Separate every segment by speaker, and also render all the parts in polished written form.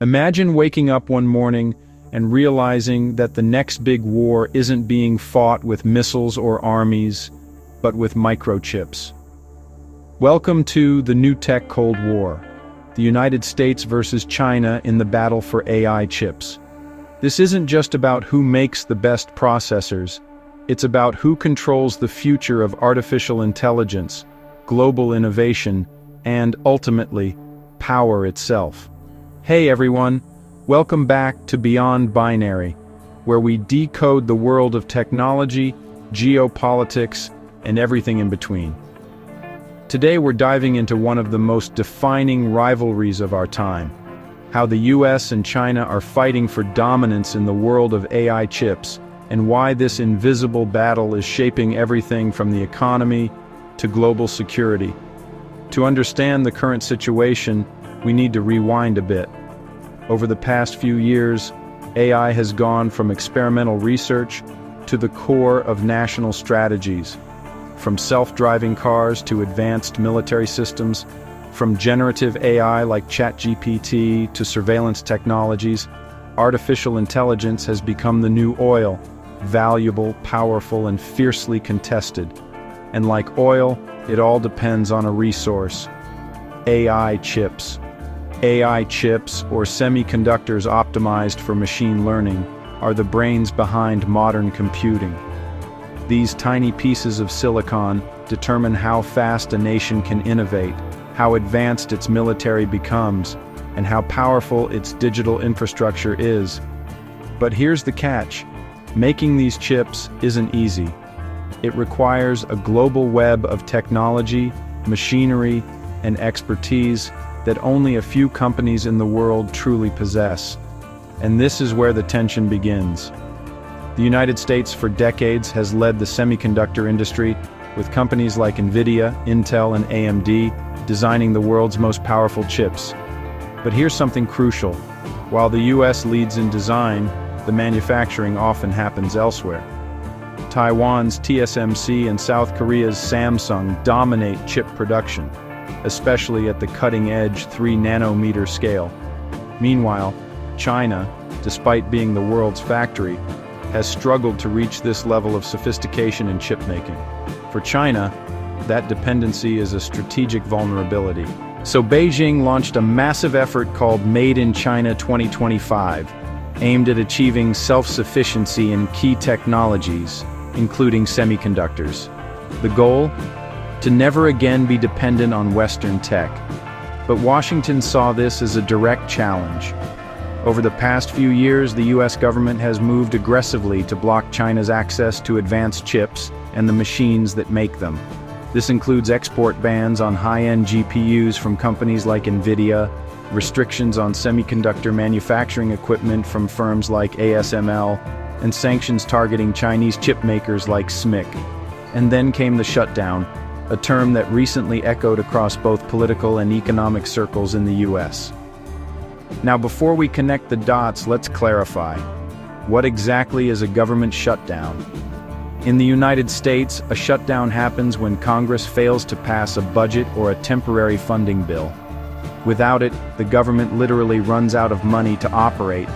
Speaker 1: Imagine waking up one morning and realizing that the next big war isn't being fought with missiles or armies, but with microchips. Welcome to the new tech Cold War, the United States versus China in the battle for AI chips. This isn't just about who makes the best processors, it's about who controls the future of artificial intelligence, global innovation, and, ultimately, power itself. Hey everyone, welcome back to Beyond Binary, where we decode the world of technology, geopolitics, and everything in between. Today we're diving into one of the most defining rivalries of our time, how the US and China are fighting for dominance in the world of AI chips, and why this invisible battle is shaping everything from the economy to global security. To understand the current situation, we need to rewind a bit. Over the past few years, AI has gone from experimental research to the core of national strategies. From self-driving cars to advanced military systems, from generative AI like ChatGPT to surveillance technologies, artificial intelligence has become the new oil, valuable, powerful, and fiercely contested. And like oil, it all depends on a resource: AI chips. AI chips, or semiconductors optimized for machine learning, are the brains behind modern computing. These tiny pieces of silicon determine how fast a nation can innovate, how advanced its military becomes, and how powerful its digital infrastructure is. But here's the catch: making these chips isn't easy. It requires a global web of technology, machinery, and expertise that only a few companies in the world truly possess. And this is where the tension begins. The United States for decades has led the semiconductor industry, with companies like NVIDIA, Intel, and AMD designing the world's most powerful chips. But here's something crucial. While the US leads in design, the manufacturing often happens elsewhere. Taiwan's TSMC and South Korea's Samsung dominate chip production, especially at the cutting-edge 3-nanometer scale. Meanwhile, China, despite being the world's factory, has struggled to reach this level of sophistication in chip-making. For China, that dependency is a strategic vulnerability. So Beijing launched a massive effort called Made in China 2025, aimed at achieving self-sufficiency in key technologies, including semiconductors. The goal? To never again be dependent on Western tech. But Washington saw this as a direct challenge. Over the past few years, the US government has moved aggressively to block China's access to advanced chips and the machines that make them. This includes export bans on high-end GPUs from companies like NVIDIA, restrictions on semiconductor manufacturing equipment from firms like ASML, and sanctions targeting Chinese chip makers like SMIC. And then came the shutdown, a term that recently echoed across both political and economic circles in the US. Now, before we connect the dots, let's clarify. What exactly is a government shutdown? In the United States, a shutdown happens when Congress fails to pass a budget or a temporary funding bill. Without it, the government literally runs out of money to operate.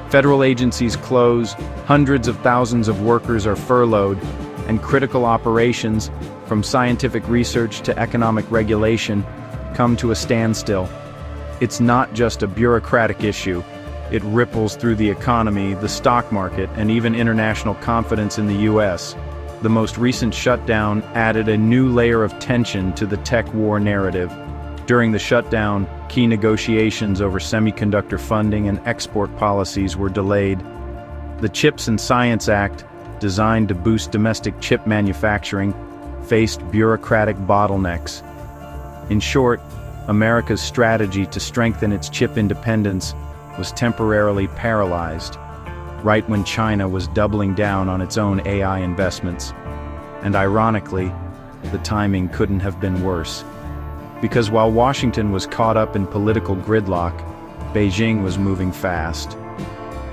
Speaker 1: Federal agencies close, hundreds of thousands of workers are furloughed, and critical operations, from scientific research to economic regulation, come to a standstill. It's not just a bureaucratic issue. It ripples through the economy, the stock market, and even international confidence in the US. The most recent shutdown added a new layer of tension to the tech war narrative. During the shutdown, key negotiations over semiconductor funding and export policies were delayed. The CHIPS and Science Act, designed to boost domestic chip manufacturing, faced bureaucratic bottlenecks. In short, America's strategy to strengthen its chip independence was temporarily paralyzed, right when China was doubling down on its own AI investments. And ironically, the timing couldn't have been worse. Because while Washington was caught up in political gridlock, Beijing was moving fast.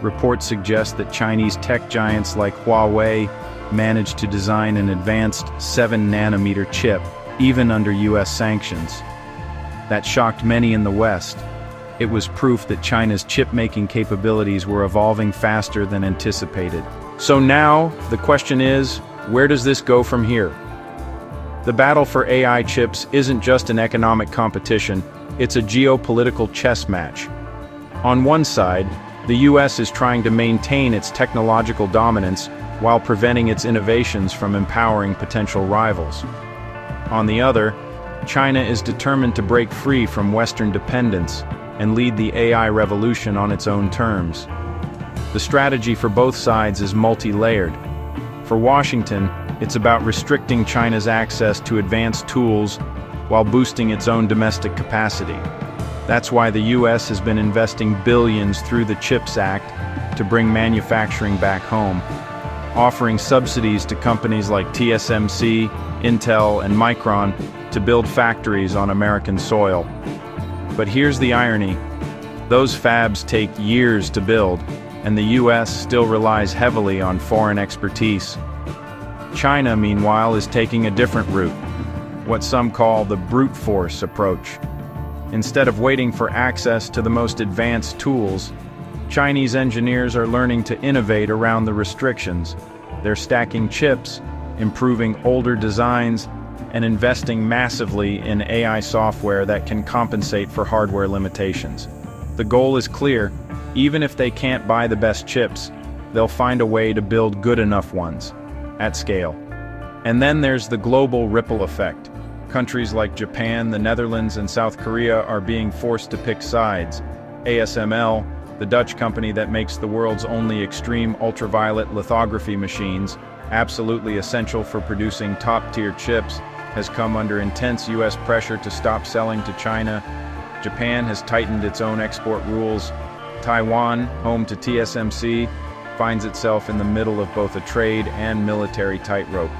Speaker 1: Reports suggest that Chinese tech giants like Huawei managed to design an advanced 7-nanometer chip, even under US sanctions. That shocked many in the West. it was proof that China's chip-making capabilities were evolving faster than anticipated. So now, the question is, where does this go from here? The battle for AI chips isn't just an economic competition, it's a geopolitical chess match. On one side, the US is trying to maintain its technological dominance while preventing its innovations from empowering potential rivals. On the other, China is determined to break free from Western dependence and lead the AI revolution on its own terms. The strategy for both sides is multi-layered. For Washington, it's about restricting China's access to advanced tools while boosting its own domestic capacity. That's why the US has been investing billions through the CHIPS Act to bring manufacturing back home, offering subsidies to companies like TSMC, Intel, and Micron to build factories on American soil. But here's the irony. Those fabs take years to build, and the US still relies heavily on foreign expertise. China, meanwhile, is taking a different route, what some call the brute force approach. Instead of waiting for access to the most advanced tools, Chinese engineers are learning to innovate around the restrictions. They're stacking chips, improving older designs, and investing massively in AI software that can compensate for hardware limitations. The goal is clear: even if they can't buy the best chips, they'll find a way to build good enough ones, at scale. And then there's the global ripple effect. Countries like Japan, the Netherlands, and South Korea are being forced to pick sides. ASML, the Dutch company that makes the world's only extreme ultraviolet lithography machines, absolutely essential for producing top-tier chips, has come under intense US pressure to stop selling to China. Japan has tightened its own export rules. Taiwan, home to TSMC, finds itself in the middle of both a trade and military tightrope.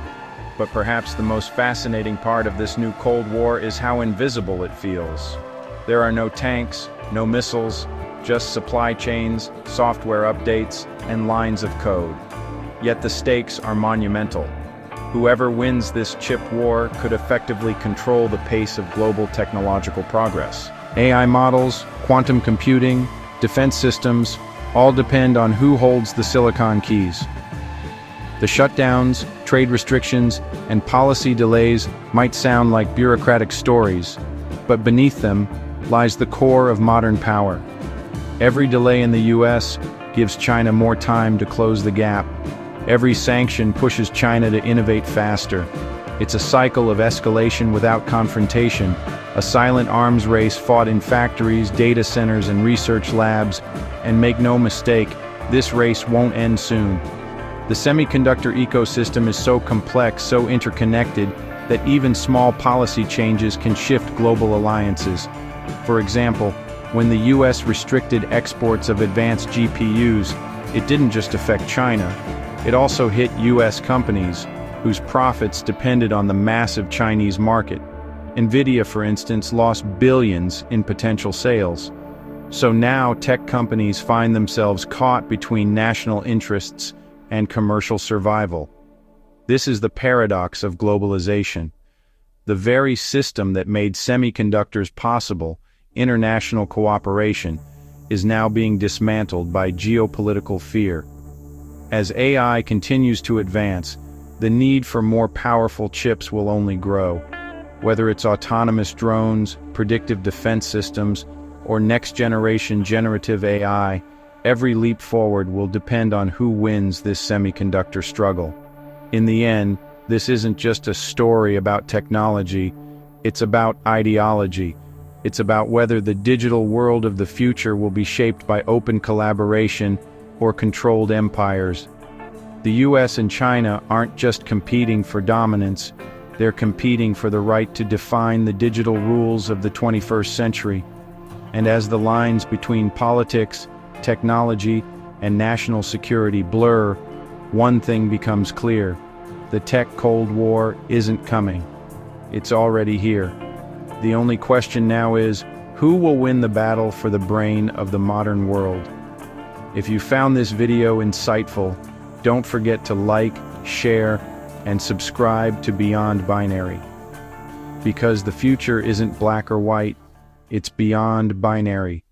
Speaker 1: But perhaps the most fascinating part of this new Cold War is how invisible it feels. There are no tanks, no missiles, just supply chains, software updates, and lines of code. Yet the stakes are monumental. Whoever wins this chip war could effectively control the pace of global technological progress. AI models, quantum computing, defense systems, all depend on who holds the silicon keys. The shutdowns, trade restrictions, and policy delays might sound like bureaucratic stories, but beneath them lies the core of modern power. Every delay in the US gives China more time to close the gap. Every sanction pushes China to innovate faster. It's a cycle of escalation without confrontation, a silent arms race fought in factories, data centers, and research labs. And make no mistake, this race won't end soon. The semiconductor ecosystem is so complex, so interconnected, that even small policy changes can shift global alliances. For example, when the US restricted exports of advanced GPUs, it didn't just affect China. It also hit US companies, whose profits depended on the massive Chinese market. Nvidia, for instance, lost billions in potential sales. So now tech companies find themselves caught between national interests and commercial survival. This is the paradox of globalization. The very system that made semiconductors possible, international cooperation, is now being dismantled by geopolitical fear. As AI continues to advance, the need for more powerful chips will only grow. Whether it's autonomous drones, predictive defense systems, or next-generation generative AI, every leap forward will depend on who wins this semiconductor struggle. In the end, this isn't just a story about technology, it's about ideology. It's about whether the digital world of the future will be shaped by open collaboration or controlled empires. The US and China aren't just competing for dominance, they're competing for the right to define the digital rules of the 21st century. And as the lines between politics, technology, and national security blur, one thing becomes clear: the tech Cold War isn't coming. It's already here. The only question now is, who will win the battle for the brain of the modern world? If you found this video insightful, don't forget to like, share, and subscribe to Beyond Binary. Because the future isn't black or white, it's beyond binary.